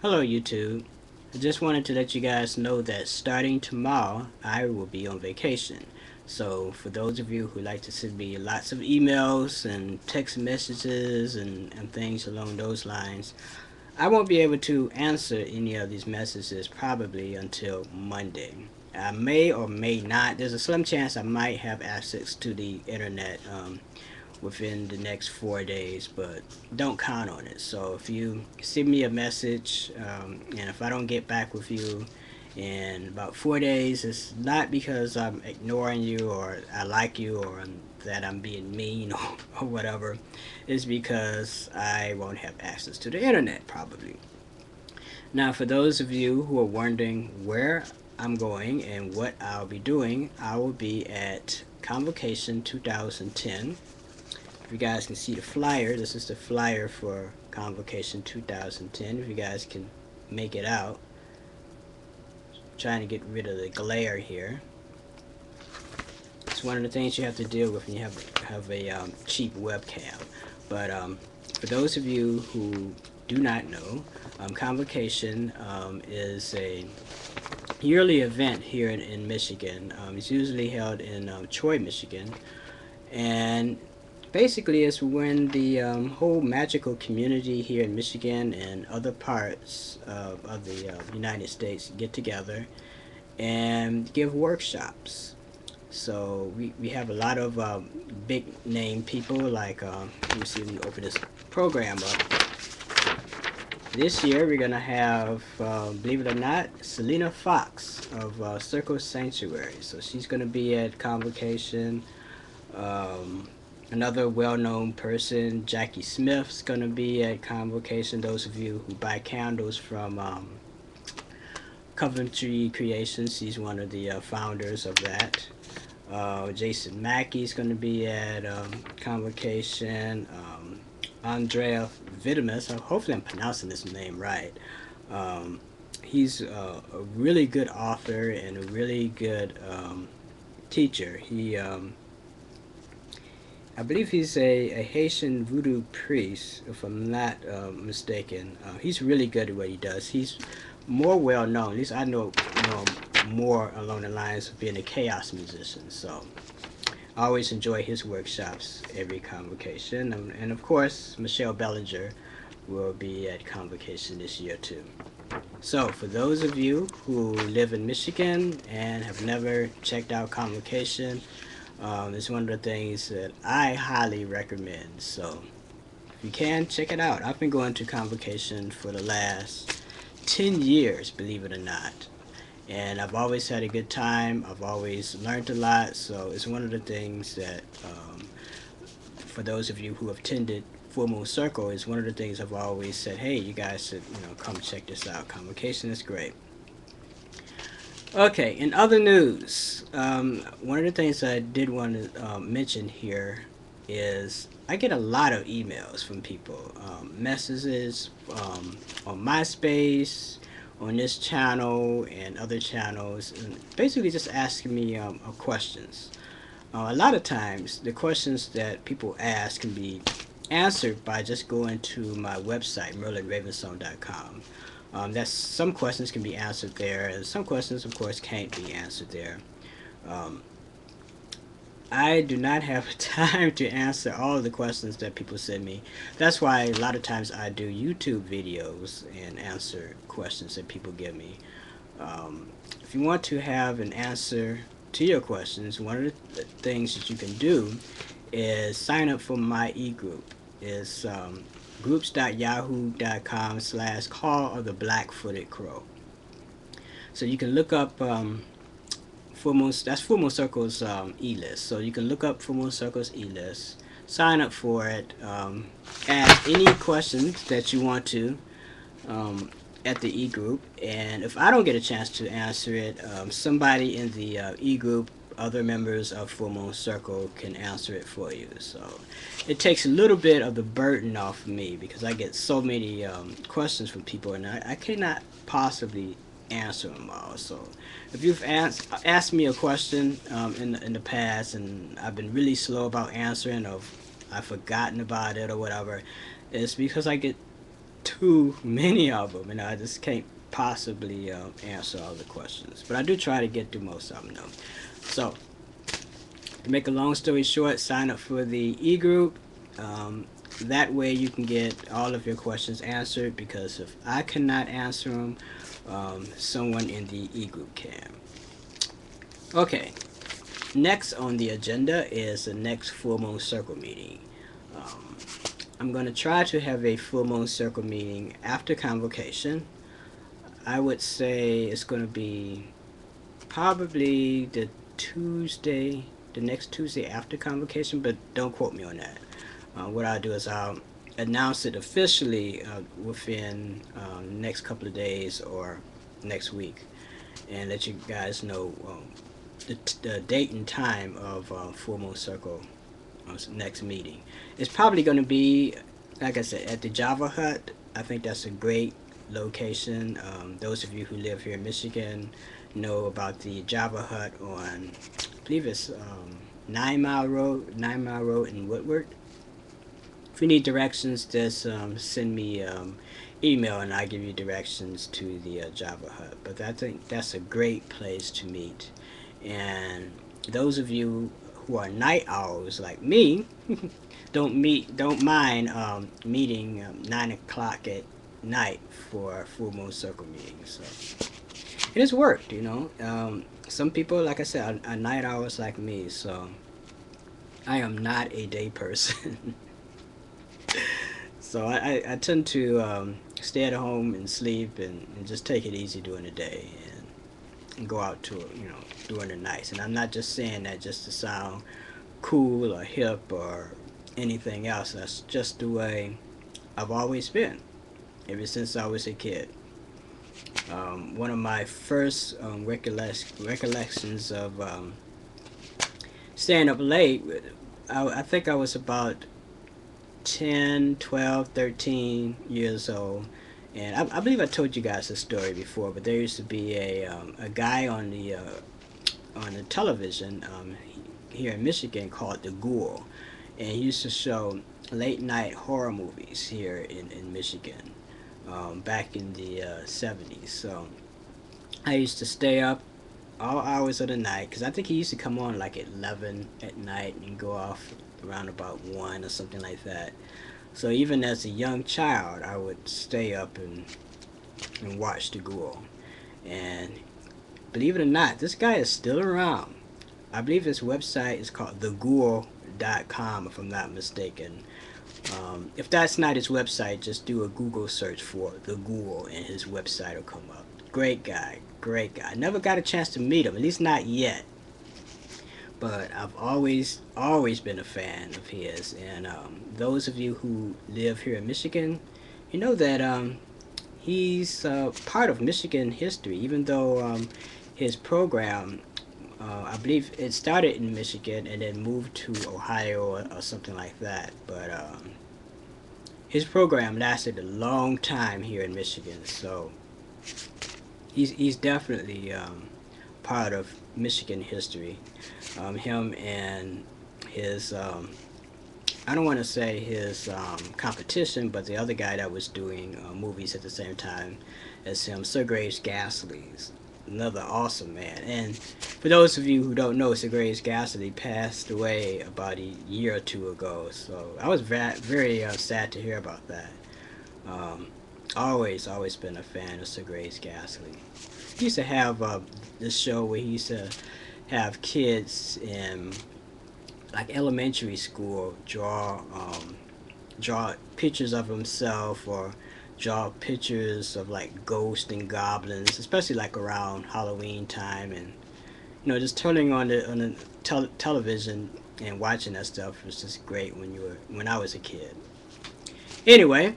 Hello YouTube. I just wanted to let you guys know that starting tomorrow I will be on vacation. So for those of you who like to send me lots of emails and text messages and things along those lines, I won't be able to answer any of these messages probably until Monday. I may or may not. There's a slim chance I might have access to the internet within the next 4 days, but don't count on it. So if you send me a message, and if I don't get back with you in about 4 days, it's not because I'm ignoring you or I like you or that I'm being mean or whatever. It's because I won't have access to the internet probably. Now, for those of you who are wondering where I'm going and what I'll be doing, I will be at Convocation 2010. If you guys can see the flyer, this is the flyer for Convocation 2010. If you guys can make it out. Trying to get rid of the glare here. It's one of the things you have to deal with when you have a cheap webcam. But for those of you who do not know, Convocation is a yearly event here in Michigan. It's usually held in Troy, Michigan. And basically it's when the whole magical community here in Michigan and other parts of the United States get together and give workshops. So we have a lot of big name people like, let me see, let me open this program up. This year we're going to have, believe it or not, Selena Fox of Circle Sanctuary. So she's going to be at Convocation. Another well-known person, Jackie Smith's going to be at Convocation. Those of you who buy candles from Coventry Creations, he's one of the founders of that. Jason Mackey's going to be at Convocation. Andrea Vitamus, hopefully I'm pronouncing this name right. He's a really good author and a really good teacher. I believe he's a Haitian voodoo priest, if I'm not mistaken. He's really good at what he does. He's more well known, at least I know more along the lines of being a chaos musician. So I always enjoy his workshops every Convocation. And of course, Michelle Bellinger will be at Convocation this year too. So for those of you who live in Michigan and have never checked out Convocation, it's one of the things that I highly recommend. So if you can, check it out. I've been going to Convocation for the last 10 years, believe it or not. And I've always had a good time. I've always learned a lot. So it's one of the things that, for those of you who have attended Full Moon Circle, is one of the things I've always said, hey, you guys should, come check this out. Convocation is great. Okay, in other news, one of the things I did want to mention here is I get a lot of emails from people, messages on MySpace, on this channel and other channels, and basically just asking me questions. A lot of times, the questions that people ask can be answered by just going to my website, MerlinRavenSong.com. That's some questions can be answered there, and some questions, of course, can't be answered there. Um, I do not have time to answer all of the questions that people send me. That's why a lot of times I do YouTube videos and answer questions that people give me. If you want to have an answer to your questions, one of the things that you can do is sign up for my Egroup. It's groups.yahoo.com/call of the black-footed crow. So you can look up that's Full Moon Circle's e-list. So you can look up Full Moon Circle's e-list, sign up for it, ask any questions that you want to at the e-group, and if I don't get a chance to answer it, somebody in the e-group, other members of Full Moon Circle, can answer it for you. So it takes a little bit of the burden off of me because I get so many questions from people, and I cannot possibly answer them all. So if you've asked me a question in the past and I've been really slow about answering, or I've forgotten about it or whatever, it's because I get too many of them, and I just can't possibly answer all the questions. But I do try to get through most of them, though. So, to make a long story short, sign up for the Egroup. That way you can get all of your questions answered, because if I cannot answer them, someone in the Egroup can. Okay, next on the agenda is the next full moon circle meeting. I'm going to try to have a full moon circle meeting after Convocation. I would say it's going to be probably the next Tuesday after Convocation, but don't quote me on that. What I'll do is I'll announce it officially within the next couple of days or next week, and let you guys know the date and time of Full Moon Circle next meeting. It's probably going to be, like I said, at the Java Hut. I think that's a great location. Those of you who live here in Michigan know about the Java Hut on, I believe it's 9 Mile Road in Woodward. If you need directions, just send me email and I'll give you directions to the Java Hut. But I think that's a great place to meet. And those of you who are night owls like me don't mind meeting 9 o'clock at night for full moon circle meetings. So it has worked, you know. Some people, like I said, are night owls like me, so I am not a day person. So I tend to stay at home and sleep and just take it easy during the day and go out to, you know, during the nights. And I'm not just saying that just to sound cool or hip or anything else. That's just the way I've always been ever since I was a kid. One of my first recollections of staying up late, I think I was about 10, 12, 13 years old, and I believe I told you guys this story before, but there used to be a guy on the television here in Michigan called the Ghoul, and he used to show late night horror movies here in Michigan back in the 70s. So I used to stay up all hours of the night, because I think he used to come on like at 11 at night and go off around about 1 or something like that. So even as a young child, I would stay up and watch the Ghoul. And believe it or not, this guy is still around. I believe his website is called theghoul.com, if I'm not mistaken. If that's not his website, just do a Google search for the Ghoul and his website will come up. Great guy, great guy. Never got a chance to meet him, at least not yet. But I've always been a fan of his. And those of you who live here in Michigan, you know that he's part of Michigan history, even though his program, I believe it started in Michigan and then moved to Ohio or something like that. But his program lasted a long time here in Michigan, so he's definitely part of Michigan history. Him and his, I don't want to say his competition, but the other guy that was doing movies at the same time as him, Sir Graves Ghastly's another awesome man. And for those of you who don't know, Sir Graves Ghastly passed away about a year or two ago, so I was very sad to hear about that. Always been a fan of Sir Graves Ghastly. He used to have this show where he used to have kids in like elementary school draw pictures of himself, or draw pictures of like ghosts and goblins, especially like around Halloween time, and you know, just turning on the television and watching that stuff was just great when I was a kid. Anyway,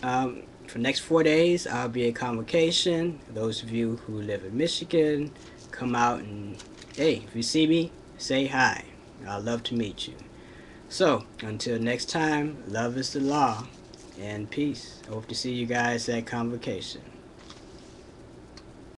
for the next 4 days I'll be at Convocation. Those of you who live in Michigan, come out and, hey, if you see me, say hi. I'd love to meet you. So, until next time, love is the law, and peace. I hope to see you guys at Convocation.